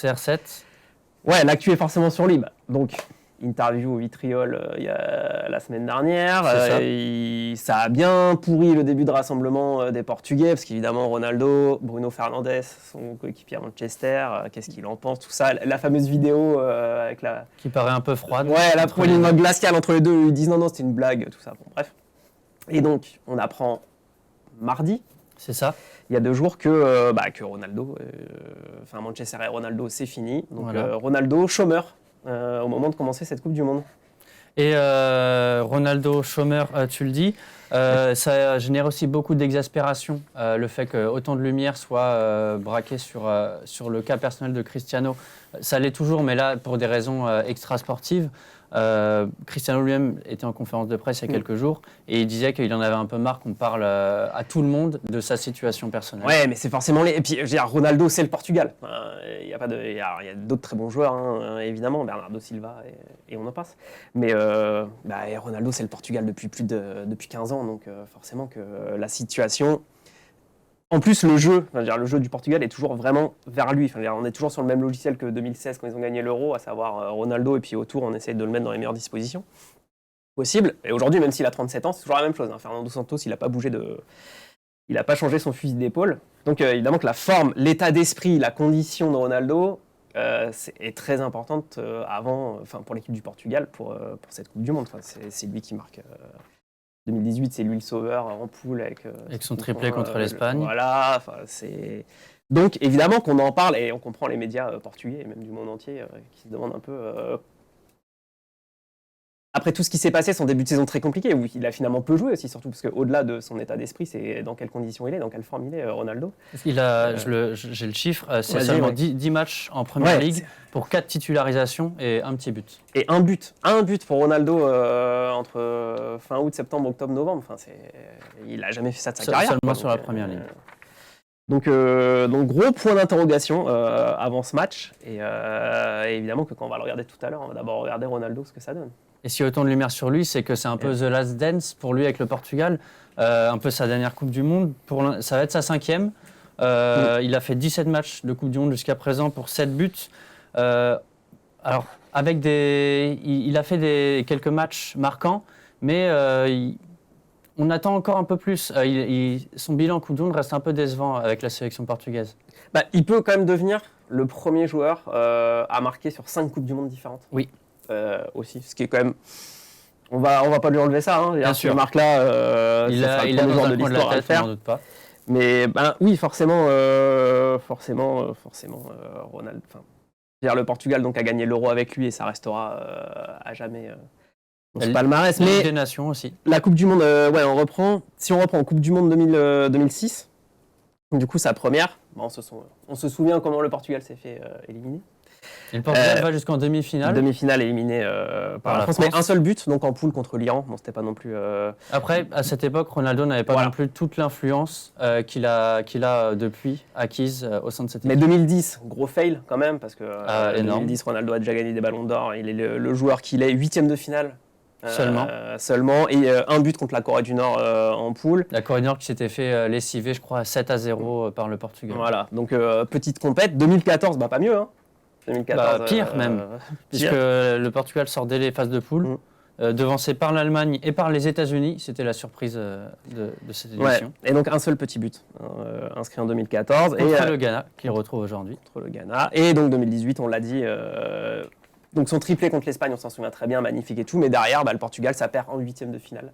CR7. Ouais, l'actu est forcément sur lui. Donc, interview au Vitriol la semaine dernière. Ça a bien pourri le début de rassemblement des Portugais, parce qu'évidemment, Ronaldo, Bruno Fernandes, son coéquipier à Manchester, qu'est-ce qu'il en pense, tout ça. La fameuse vidéo avec la... Qui paraît un peu froide. Ouais, la poignée glaciale entre les deux. Ils disent non, c'était une blague, tout ça. Bon, bref. Et donc, on apprend mardi. C'est ça. Il y a 2 jours que Ronaldo, Manchester et Ronaldo, c'est fini. Donc voilà. Ronaldo, chômeur au moment de commencer cette Coupe du Monde. Et Ronaldo, chômeur, tu le dis, ça génère aussi beaucoup d'exaspération, le fait qu'autant de lumière soit braquée sur le cas personnel de Cristiano. Ça l'est toujours, mais là, pour des raisons extrasportives. Cristiano lui-même était en conférence de presse il y a quelques jours et il disait qu'il en avait un peu marre qu'on parle à tout le monde de sa situation personnelle. Ouais, mais c'est forcément et puis je veux dire, Ronaldo c'est le Portugal. Il y a d'autres très bons joueurs évidemment, Bernardo Silva et on en passe. Mais Ronaldo c'est le Portugal depuis 15 ans, donc forcément que la situation. En plus, le jeu du Portugal est toujours vraiment vers lui. On est toujours sur le même logiciel que 2016 quand ils ont gagné l'Euro, à savoir Ronaldo, et puis autour, on essaie de le mettre dans les meilleures dispositions possibles. Et aujourd'hui, même s'il a 37 ans, c'est toujours la même chose. Fernando Santos, il n'a pas il n'a pas changé son fusil d'épaule. Donc évidemment que la forme, l'état d'esprit, la condition de Ronaldo est très importante pour l'équipe du Portugal pour cette Coupe du Monde. C'est lui qui marque... 2018, c'est lui le sauveur en poule avec son triplé contre l'Espagne. Voilà, c'est... Donc évidemment qu'on en parle et on comprend les médias portugais et même du monde entier qui se demandent un peu... Après tout ce qui s'est passé, son début de saison très compliqué, où il a finalement peu joué aussi, surtout parce qu'au-delà de son état d'esprit, c'est dans quelles conditions il est, dans quelle forme il est, Ronaldo. J'ai le chiffre, c'est seulement 10 matchs en Première Ligue pour 4 titularisations et un petit but. Et un but pour Ronaldo entre fin août, septembre, octobre, novembre. Il n'a jamais fait ça de sa carrière. Seulement sur la Première Ligue. Donc gros point d'interrogation avant ce match. Et évidemment que quand on va le regarder tout à l'heure, on va d'abord regarder Ronaldo, ce que ça donne. Et s'il y a autant de lumière sur lui, c'est que c'est un peu the last dance pour lui avec le Portugal, un peu sa dernière Coupe du Monde. Ça va être sa 5e. Il a fait 17 matchs de Coupe du Monde jusqu'à présent pour 7 buts. Alors, il a fait quelques matchs marquants, mais on attend encore un peu plus. Son bilan Coupe du Monde reste un peu décevant avec la sélection portugaise. Il peut quand même devenir le premier joueur à marquer sur 5 Coupes du Monde différentes. Oui. Aussi, ce qui est quand même... On va pas lui enlever ça. Bien sûr. Marque là, il a dans un coin de la tête, on n'en doute pas. Mais oui, forcément, Ronaldo. Le Portugal donc a gagné l'Euro avec lui et ça restera à jamais dans ce palmarès. Mais des nations aussi. La Coupe du Monde, on reprend. Si on reprend Coupe du Monde 2006, du coup sa première. On se souvient comment le Portugal s'est fait éliminer. Et le Portugal va jusqu'en demi-finale. Demi-finale éliminé par la France, mais un seul but, donc en poule contre l'Iran. Bon, c'était pas non plus. Après, à cette époque, Ronaldo n'avait pas non plus toute l'influence qu'il a depuis acquise au sein de cette équipe. Mais 2010, gros fail quand même, parce que 2010, Ronaldo a déjà gagné des ballons d'or. Il est le joueur qu'il est, 8e de finale. Seulement. Et un but contre la Corée du Nord en poule. La Corée du Nord qui s'était fait lessiver, je crois, 7-0 par le Portugal. Voilà, donc petite compète. 2014, pas mieux, hein. 2014, pire même, puisque le Portugal sort dès les phases de poule, devancé par l'Allemagne et par les États-Unis. C'était la surprise de cette édition. Ouais. Et donc un seul petit but inscrit en 2014. Contre le Ghana, qu'il retrouve aujourd'hui. Contre le Ghana. Et donc 2018, on l'a dit, donc son triplé contre l'Espagne, on s'en souvient très bien, magnifique et tout. Mais derrière, le Portugal, ça perd en 8e de finale.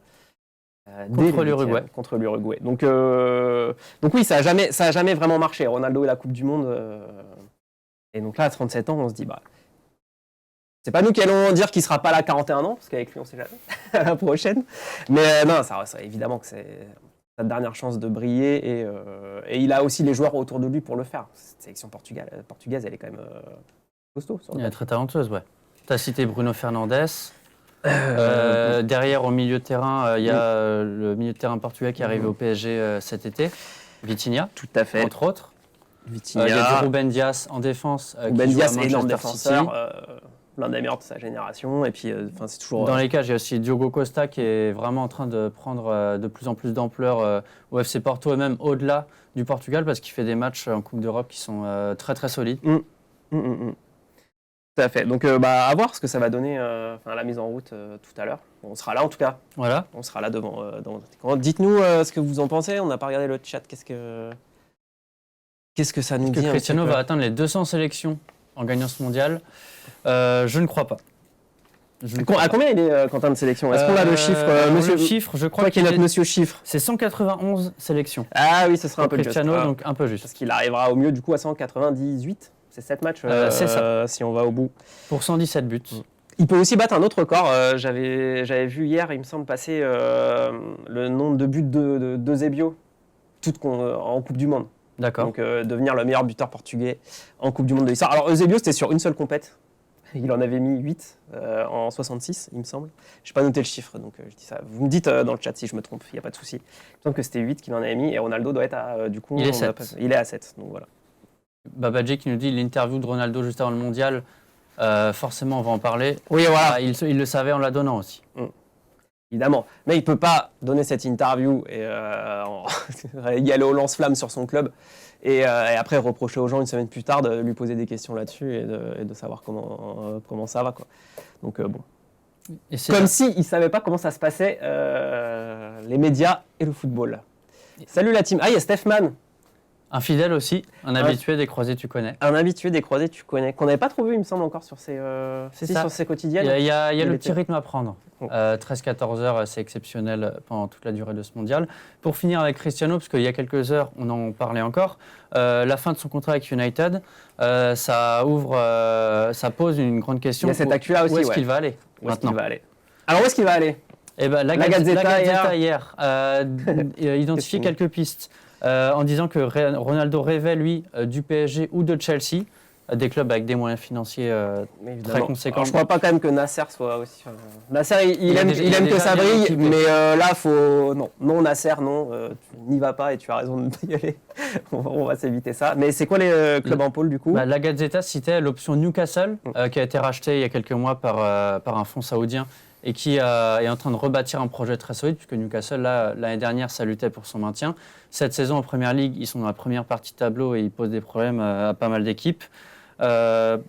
Contre l'Uruguay. Donc oui, ça a jamais vraiment marché. Ronaldo et la Coupe du Monde... Et donc là, à 37 ans, on se dit, c'est pas nous qui allons dire qu'il sera pas là à 41 ans, parce qu'avec lui, on sait jamais, à la prochaine. Mais non, ça évidemment que c'est sa dernière chance de briller, et il a aussi les joueurs autour de lui pour le faire. Cette sélection portugaise, elle est quand même costaud. Elle est très talentueuse, ouais. Tu as cité Bruno Fernandes. Derrière, au milieu de terrain, il y a le milieu de terrain portugais qui est arrivé au PSG cet été, Vitinha, tout à fait. Entre autres. Vitinha. Il y a Ruben Dias en défense. Ruben Dias, énorme défenseur, l'un des meilleurs de sa génération. Et puis, c'est toujours. Dans les cages, il y a aussi Diogo Costa qui est vraiment en train de prendre de plus en plus d'ampleur au FC Porto et même au-delà du Portugal parce qu'il fait des matchs en Coupe d'Europe qui sont très très solides. Tout à fait. Donc, à voir ce que ça va donner la mise en route tout à l'heure. On sera là en tout cas. Voilà. On sera là devant. Dites-nous ce que vous en pensez. On n'a pas regardé le chat. Qu'est-ce que ça nous dit Que Cristiano va atteindre les 200 sélections en gagnant ce mondial. Je ne crois pas. À combien il est, Quentin, de sélection? Est-ce qu'on a le chiffre, monsieur? Le chiffre, je crois qu'il est notre monsieur chiffre. C'est 191 sélections. Ah oui, ce sera un peu Cristiano, juste. donc un peu juste. Parce qu'il arrivera au mieux du coup à 198. C'est 7 matchs c'est ça. si on va au bout. Pour 117 buts. Il peut aussi battre un autre record. J'avais vu hier, il me semble, passer le nombre de buts de Eusebio en Coupe du Monde. D'accord. Donc devenir le meilleur buteur portugais en Coupe du Monde de l'histoire. Alors Eusebio, c'était sur une seule compète. Il en avait mis 8 en 66, il me semble. Je n'ai pas noté le chiffre, donc je dis ça. Vous me dites dans le chat si je me trompe, il n'y a pas de souci. Il me semble que c'était 8 qu'il en avait mis et Ronaldo doit être à, du coup... Il est 7. Il est à 7, donc voilà. Babaji qui nous dit l'interview de Ronaldo juste avant le mondial, forcément on va en parler. Oui, voilà. Il le savait en la donnant aussi. Évidemment. Mais il ne peut pas donner cette interview et y aller au lance-flamme sur son club et après reprocher aux gens une semaine plus tard de lui poser des questions là-dessus et de savoir comment ça va, quoi. Donc bon. Comme s'il ne savait pas comment ça se passait, les médias et le football. Salut la team. Ah, il y a Stephman. Un fidèle aussi, un habitué des croisés tu connais. Un habitué des croisés tu connais, qu'on n'avait pas trop vu il me semble encore sur ses quotidiennes. Il y a le petit rythme à prendre. 13-14 heures, c'est exceptionnel pendant toute la durée de ce mondial. Pour finir avec Cristiano, parce qu'il y a quelques heures, on en parlait encore, la fin de son contrat avec United, ça pose une grande question. Il y a cette actu-là aussi. Où est-ce qu'il va aller maintenant? Alors où est-ce qu'il va aller? La Gazzetta hier identifié quelques pistes. En disant que Ronaldo rêvait, lui, du PSG ou de Chelsea, des clubs avec des moyens financiers très conséquents. Alors, je ne crois pas quand même que Nasser soit aussi... Nasser, il aime que ça brille, mais là, faut... Non, Nasser, non, tu n'y vas pas et tu as raison de ne pas y aller. On va s'éviter ça. Mais c'est quoi les clubs en pôle, du coup? La Gazzetta citait l'option Newcastle, qui a été rachetée il y a quelques mois par un fonds saoudien, et qui est en train de rebâtir un projet très solide, puisque Newcastle, l'année dernière, ça luttait pour son maintien. Cette saison en Première Ligue, ils sont dans la première partie de tableau et ils posent des problèmes à pas mal d'équipes. Il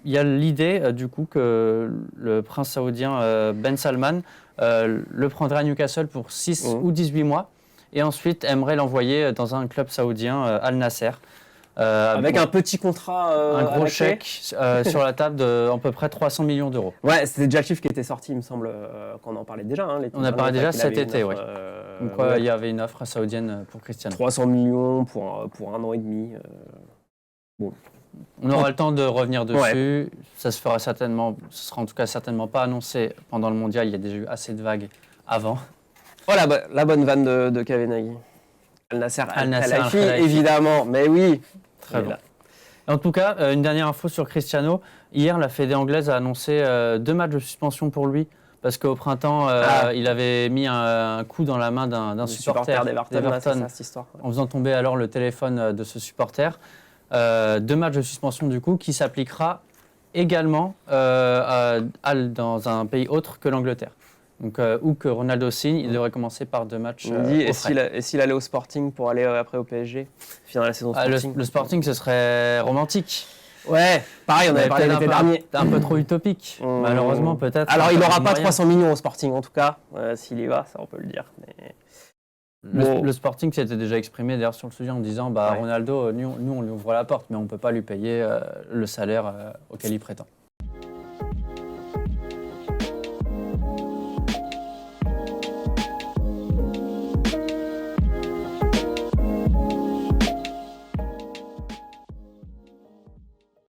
y a l'idée, du coup, que le prince saoudien Ben Salman le prendrait à Newcastle pour 6 ou 18 mois, et ensuite aimerait l'envoyer dans un club saoudien, Al Nasser. Avec un petit contrat. Un gros chèque sur la table de à peu près 300 millions d'euros. Ouais, c'était déjà le chiffre qui était sorti, il me semble, qu'on en parlait déjà. On a parlé déjà cet été, oui. Donc il y avait une offre saoudienne pour Cristiano. 300 millions pour un an et demi. Bon. On aura le temps de revenir dessus. Ouais. Ça se fera certainement, ce sera en tout cas certainement pas annoncé pendant le mondial. Il y a déjà eu assez de vagues avant. Oh la bonne vanne de Kavenaghi. Al Nasser, Al-Khelaifi, évidemment, mais oui. Très bon. En tout cas, une dernière info sur Cristiano. Hier, la Fédé anglaise a annoncé 2 matchs de suspension pour lui, parce qu'au printemps, il avait mis un coup dans la main d'un supporter d'Everton en faisant tomber alors le téléphone de ce supporter. 2 matchs de suspension du coup qui s'appliquera également dans un pays autre que l'Angleterre. Donc, où que Ronaldo signe, il devrait commencer par 2 matchs. Et s'il allait au Sporting pour aller après au PSG, finir la saison Sporting. Le Sporting, ce serait romantique. Ouais, pareil, on avait parlé l'été dernier. Un peu trop utopique, malheureusement peut-être. Alors, il n'aura pas 300 millions au Sporting, en tout cas, s'il y va, ça on peut le dire. Mais... Le Sporting s'était déjà exprimé d'ailleurs sur le sujet en disant Ronaldo, nous on lui ouvre la porte, mais on ne peut pas lui payer le salaire auquel il prétend.